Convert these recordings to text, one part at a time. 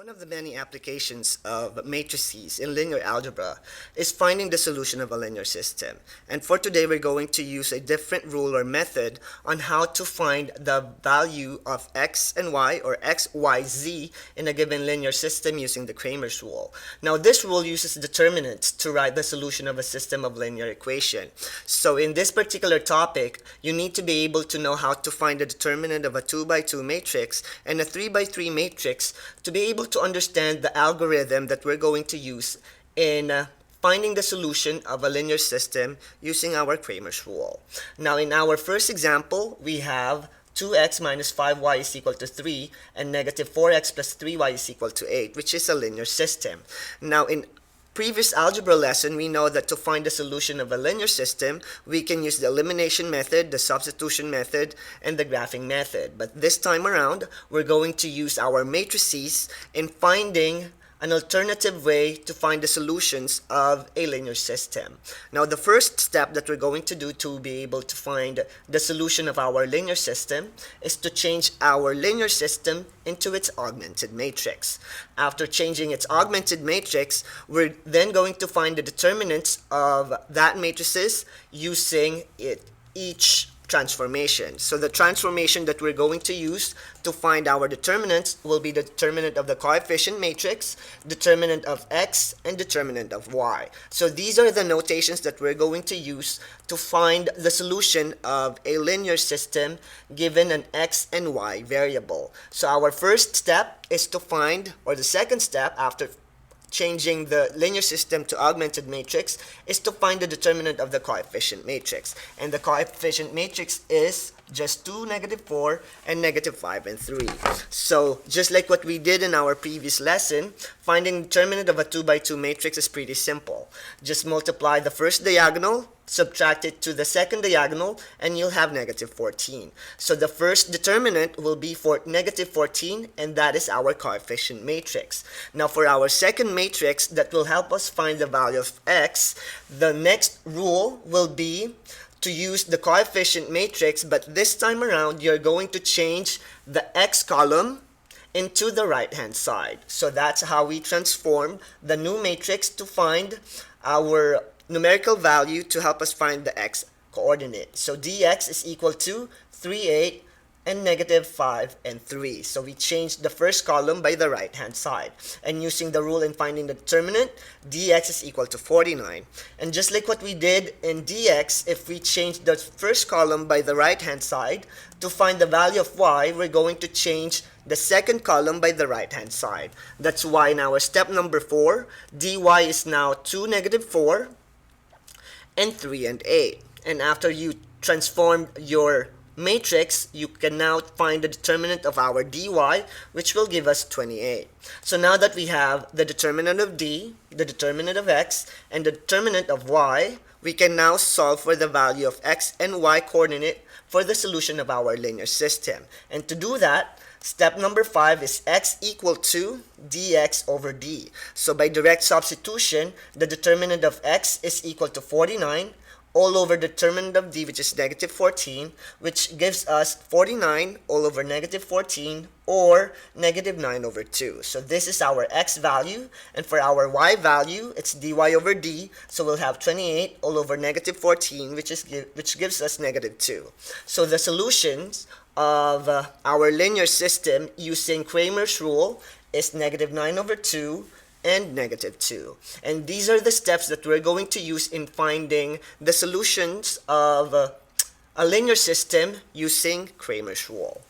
One of the many applications of matrices in linear algebra is finding the solution of a linear system. And for today, we're going to use a different rule or method on how to find the value of x and y, or x, y, z, in a given linear system using the Cramer's rule. Now, this rule uses determinants to write the solution of a system of linear equation. So in this particular topic, you need to be able to know how to find the determinant of a 2 by 2 matrix and a 3 by 3 matrix to be able to understand the algorithm that we're going to use in finding the solution of a linear system using our Cramer's rule. Now, in our first example, we have 2x minus 5y is equal to 3 and negative 4x plus 3y is equal to 8, which is a linear system. Now, in previous algebra lesson, we know that to find the solution of a linear system, we can use the elimination method, the substitution method, and the graphing method. But this time around, we're going to use our matrices in finding an alternative way to find the solutions of a linear system. Now, the first step that we're going to do to be able to find the solution of our linear system is to change our linear system into its augmented matrix. After changing its augmented matrix, we're then going to find the determinants of that matrices using each transformation. So the transformation that we're going to use to find our determinants will be the determinant of the coefficient matrix, determinant of x, and determinant of y. So these are the notations that we're going to use to find the solution of a linear system given an x and y variable. So our first step is to find, or the second step after changing the linear system to augmented matrix, is to find the determinant of the coefficient matrix. And the coefficient matrix is just 2, negative 4, and negative 5 and 3. So just like what we did in our previous lesson, finding the determinant of a 2 by 2 matrix is pretty simple. Just multiply the first diagonal, subtract it to the second diagonal, and you'll have negative 14. So the first determinant will be for negative 14, and that is our coefficient matrix. Now, for our second matrix that will help us find the value of x, the next rule will be to use the coefficient matrix, but this time around, you're going to change the x column into the right-hand side. So that's how we transform the new matrix to find our numerical value to help us find the x coordinate. So dx is equal to 3, 8, and negative 5 and 3. So we changed the first column by the right hand side. And using the rule in finding the determinant, dx is equal to 49. And just like what we did in dx, if we change the first column by the right hand side, to find the value of y, we're going to change the second column by the right hand side. That's why in our step number 4, dy is now 2, negative 4, and 3 and 8. And after you transform your matrix, you can now find the determinant of our dy, which will give us 28. So now that we have the determinant of d, the determinant of x, and the determinant of y, we can now solve for the value of x and y coordinate for the solution of our linear system. And to do that, step number 5 is x equal to dx over d. So by direct substitution, the determinant of x is equal to 49 all over determinant of d, which is negative 14, which gives us 49 all over negative 14, or negative 9 over 2. So this is our x value, and for our y value, it's dy over d, so we'll have 28 all over negative 14, which gives us negative 2. So the solutions of our linear system using Cramer's rule is negative 9 over 2, and negative 2. And these are the steps that we're going to use in finding the solutions of a linear system using Cramer's rule.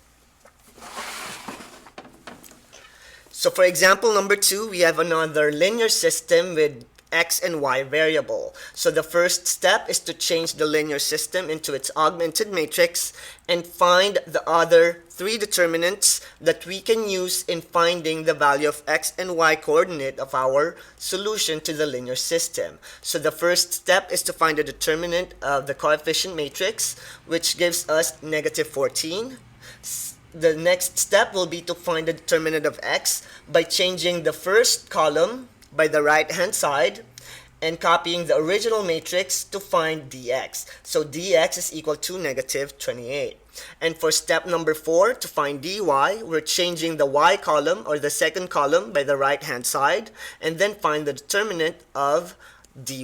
So for example number 2, we have another linear system with x and y variable. So the first step is to change the linear system into its augmented matrix and find the other 3 determinants that we can use in finding the value of x and y coordinate of our solution to the linear system. So the first step is to find the determinant of the coefficient matrix, which gives us negative 14. The next step will be to find the determinant of x by changing the first column by the right hand side, and copying the original matrix to find dx. So dx is equal to negative 28. And for step number 4, to find dy, we're changing the y column or the second column by the right hand side, and then find the determinant of dy,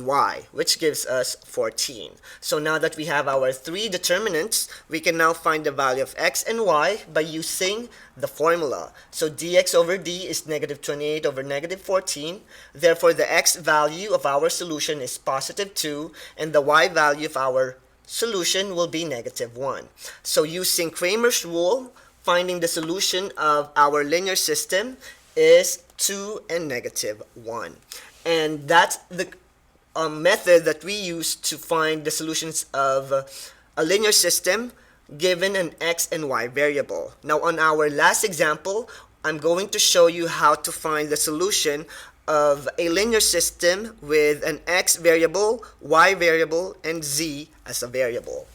which gives us 14. So now that we have our 3 determinants, we can now find the value of x and y by using the formula. So dx over d is negative 28 over negative 14. Therefore, the x value of our solution is positive 2, and the y value of our solution will be negative 1. So using Cramer's rule, finding the solution of our linear system is 2 and negative 1. And that's the method that we use to find the solutions of a linear system given an x and y variable. Now on our last example, I'm going to show you how to find the solution of a linear system with an x variable, y variable, and z as a variable.